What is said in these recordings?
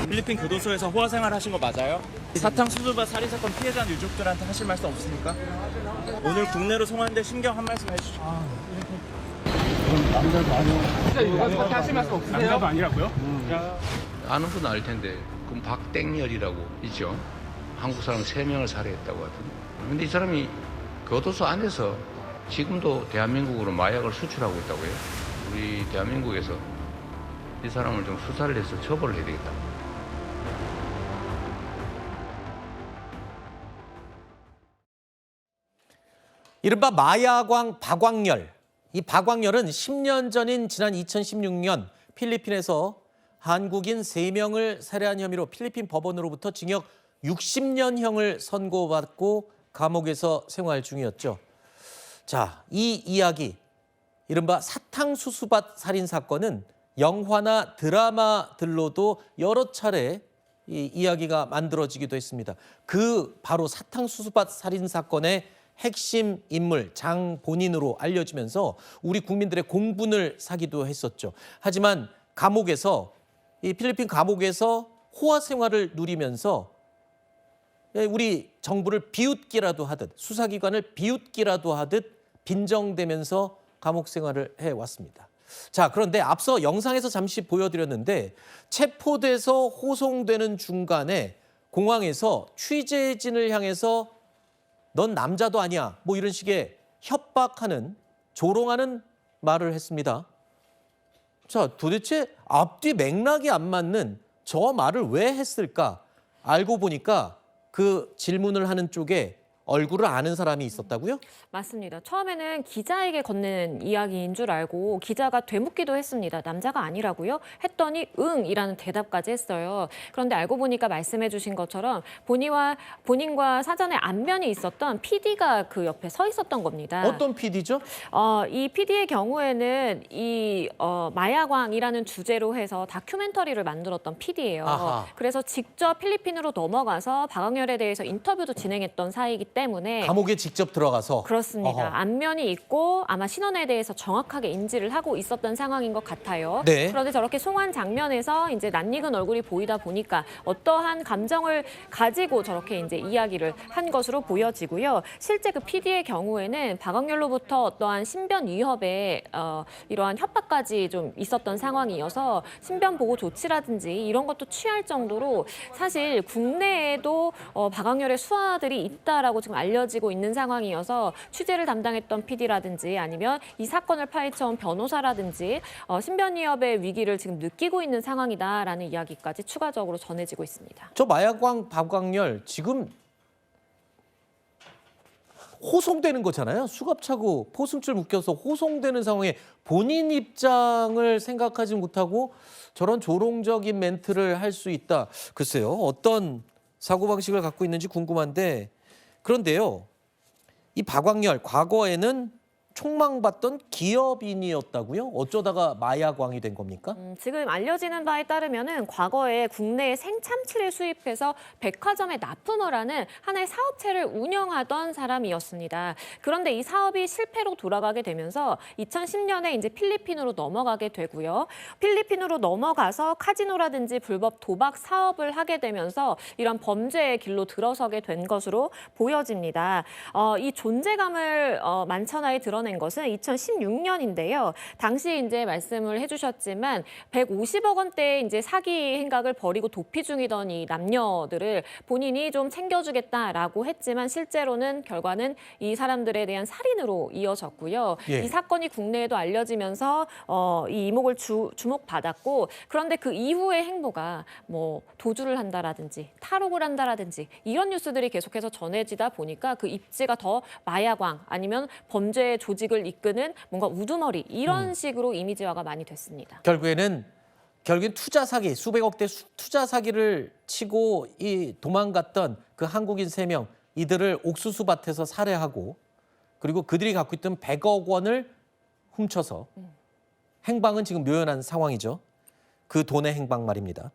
필리핀 교도소에서 호화 생활하신 거 맞아요? 사탕수수밭 살인사건 피해자 유족들한테 하실 말씀 없습니까? 오늘 국내로 송환돼 신경 한 말씀 해주시죠. 남자도 아니고. 사퇴하실 말씀 없으세요? 남자도 아니라고요? 아는 분 알 텐데 그럼 박땡열이라고 있죠. 한국 사람 3명을 살해했다고 하던데. 근데 이 사람이 교도소 안에서 지금도 대한민국으로 마약을 수출하고 있다고 해요. 우리 대한민국에서 이 사람을 좀 수사를 해서 처벌을 해야 되겠다. 이른바 마야광 박광열. 이 박광열은 10년 전인 지난 2016년 필리핀에서 한국인 3명을 살해한 혐의로 필리핀 법원으로부터 징역 60년형을 선고받고 감옥에서 생활 중이었죠. 자, 이 이야기, 이른바 사탕수수밭 살인 사건은 영화나 드라마들로도 여러 차례 이 이야기가 만들어지기도 했습니다. 그 바로 사탕수수밭 살인 사건의 핵심 인물 장 본인으로 알려지면서 우리 국민들의 공분을 사기도 했었죠. 하지만 감옥에서 이 필리핀 감옥에서 호화 생활을 누리면서 우리 정부를 비웃기라도 하듯 수사기관을 비웃기라도 하듯 빈정대면서 감옥 생활을 해왔습니다. 자, 그런데 앞서 영상에서 잠시 보여드렸는데 체포돼서 호송되는 중간에 공항에서 취재진을 향해서 넌 남자도 아니야 뭐 이런 식의 협박하는 조롱하는 말을 했습니다. 자, 도대체 앞뒤 맥락이 안 맞는 저 말을 왜 했을까? 알고 보니까 그 질문을 하는 쪽에 얼굴을 아는 사람이 있었다고요? 맞습니다. 처음에는 기자에게 건네는 이야기인 줄 알고 기자가 되묻기도 했습니다. 남자가 아니라고요? 했더니 응이라는 대답까지 했어요. 그런데 알고 보니까 말씀해 주신 것처럼 본인과 사전에 안면이 있었던 PD가 그 옆에 서 있었던 겁니다. 어떤 PD죠? 이 PD의 경우에는 마야광이라는 주제로 해서 다큐멘터리를 만들었던 PD예요. 아하. 그래서 직접 필리핀으로 넘어가서 박광열에 대해서 인터뷰도 진행했던 사이이기 때문에 감옥에 직접 들어가서 그렇습니다. 어허. 안면이 있고 아마 신원에 대해서 정확하게 인지를 하고 있었던 상황인 것 같아요. 네. 그런데 저렇게 송환 장면에서 이제 낯익은 얼굴이 보이다 보니까 어떠한 감정을 가지고 저렇게 이제 이야기를 한 것으로 보여지고요. 실제 그 PD의 경우에는 박광열로부터 어떠한 신변 위협에 이러한 협박까지 좀 있었던 상황이어서 신변 보호 조치라든지 이런 것도 취할 정도로 사실 국내에도 박광열의 수하들이 있다라고 지금 알려지고 있는 상황이어서 취재를 담당했던 PD라든지 아니면 이 사건을 파헤쳐온 변호사라든지 신변 위협의 위기를 지금 느끼고 있는 상황이다라는 이야기까지 추가적으로 전해지고 있습니다. 저 마야광 박광열 지금 호송되는 거잖아요. 수갑차고 포승줄 묶여서 호송되는 상황에 본인 입장을 생각하지 못하고 저런 조롱적인 멘트를 할 수 있다. 글쎄요. 어떤 사고방식을 갖고 있는지 궁금한데 그런데요. 이 박광열 과거에는 총망받던 기업인이었다고요? 어쩌다가 마야광이 된 겁니까? 지금 알려지는 바에 따르면은 과거에 국내에 생참치를 수입해서 백화점에 납품을 하는 하나의 사업체를 운영하던 사람이었습니다. 그런데 이 사업이 실패로 돌아가게 되면서 2010년에 이제 필리핀으로 넘어가게 되고요. 필리핀으로 넘어가서 카지노라든지 불법 도박 사업을 하게 되면서 이런 범죄의 길로 들어서게 된 것으로 보여집니다. 이 존재감을 만천하에 드러낸 것은 2016년인데요. 당시 이제 말씀을 해주셨지만 150억 원대의 이제 사기 행각을 벌이고 도피 중이던 이 남녀들을 본인이 좀 챙겨주겠다라고 했지만 실제로는 결과는 이 사람들에 대한 살인으로 이어졌고요. 예. 이 사건이 국내에도 알려지면서 이 이목을 주목받았고 그런데 그 이후의 행보가 뭐 도주를 한다라든지 탈옥을 한다라든지 이런 뉴스들이 계속해서 전해지다 보니까 그 입지가 더 마야광 아니면 범죄의 조직을 이끄는 뭔가 우두머리 이런 식으로 이미지화가 많이 됐습니다. 결국엔 투자 사기, 수백억대 투자 사기를 치고 이 도망갔던 그 한국인 3명 이들을 옥수수밭에서 살해하고 그리고 그들이 갖고 있던 100억 원을 훔쳐서 행방은 지금 묘연한 상황이죠. 그 돈의 행방 말입니다.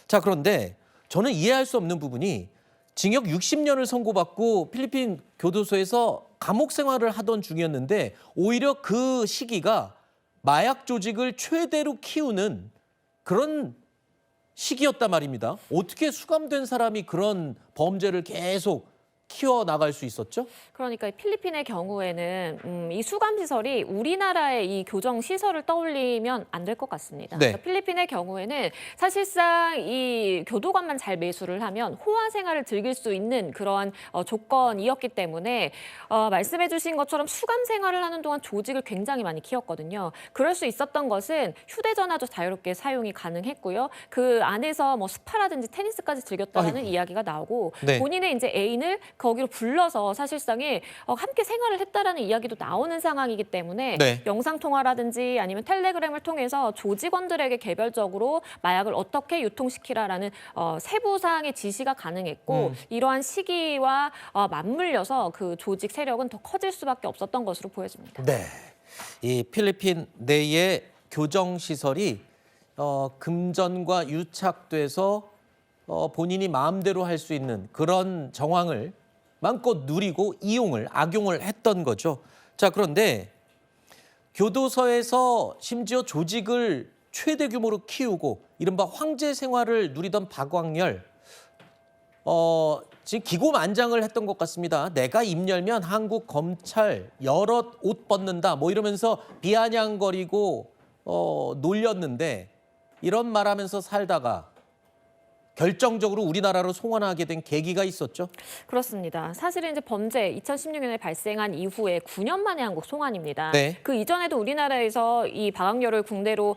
자, 그런데 저는 이해할 수 없는 부분이 징역 60년을 선고받고 필리핀 교도소에서 감옥 생활을 하던 중이었는데 오히려 그 시기가 마약 조직을 최대로 키우는 그런 시기였단 말입니다. 어떻게 수감된 사람이 그런 범죄를 계속 키워나갈 수 있었죠? 그러니까 필리핀의 경우에는 이 수감 시설이 우리나라의 이 교정 시설을 떠올리면 안 될 것 같습니다. 네. 그러니까 필리핀의 경우에는 사실상 이 교도관만 잘 매수를 하면 호화 생활을 즐길 수 있는 그러한 조건이었기 때문에 말씀해주신 것처럼 수감 생활을 하는 동안 조직을 굉장히 많이 키웠거든요. 그럴 수 있었던 것은 휴대전화도 자유롭게 사용이 가능했고요. 그 안에서 뭐 스파라든지 테니스까지 즐겼다는 이야기가 나오고 네. 본인의 이제 애인을 거기로 불러서 사실상에 함께 생활을 했다라는 이야기도 나오는 상황이기 때문에 네. 영상 통화라든지 아니면 텔레그램을 통해서 조직원들에게 개별적으로 마약을 어떻게 유통시키라라는 세부 사항의 지시가 가능했고 이러한 시기와 맞물려서 그 조직 세력은 더 커질 수밖에 없었던 것으로 보여집니다. 네. 이 필리핀 내의 교정 시설이 금전과 유착돼서 본인이 마음대로 할 수 있는 그런 정황을 마음껏 누리고 이용을 악용을 했던 거죠. 자, 그런데 교도소에서 심지어 조직을 최대 규모로 키우고 이른바 황제 생활을 누리던 박광열 지금 기고만장을 했던 것 같습니다. 내가 입 열면 한국 검찰 여럿 옷 벗는다 뭐 이러면서 비아냥거리고 놀렸는데 이런 말하면서 살다가 결정적으로 우리나라로 송환하게 된 계기가 있었죠. 그렇습니다. 사실은 이제 범죄 2016년에 발생한 이후에 9년 만에 한국 송환입니다. 네. 그 이전에도 우리나라에서 이 박광렬을 국내로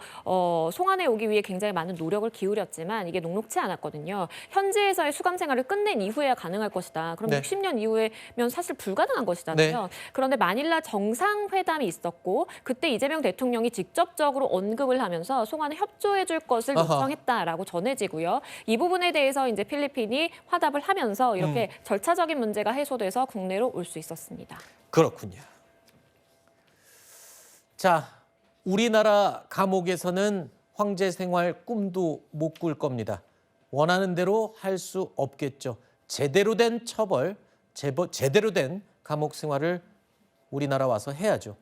송환해 오기 위해 굉장히 많은 노력을 기울였지만 이게 녹록치 않았거든요. 현지에서의 수감 생활을 끝낸 이후에야 가능할 것이다. 그럼 네. 60년 이후에면 사실 불가능한 것이잖아요. 네. 그런데 마닐라 정상회담이 있었고 그때 이재명 대통령이 직접적으로 언급을 하면서 송환에 협조해 줄 것을 아하. 요청했다라고 전해지고요. 이 부분에 대해서 이제 필리핀이 화답을 하면서 이렇게 절차적인 문제가 해소돼서 국내로 올 수 있었습니다. 그렇군요. 자, 우리나라 감옥에서는 황제 생활 꿈도 못 꿀 겁니다. 원하는 대로 할 수 없겠죠. 제대로 된 처벌, 제대로 된 감옥 생활을 우리나라 와서 해야죠.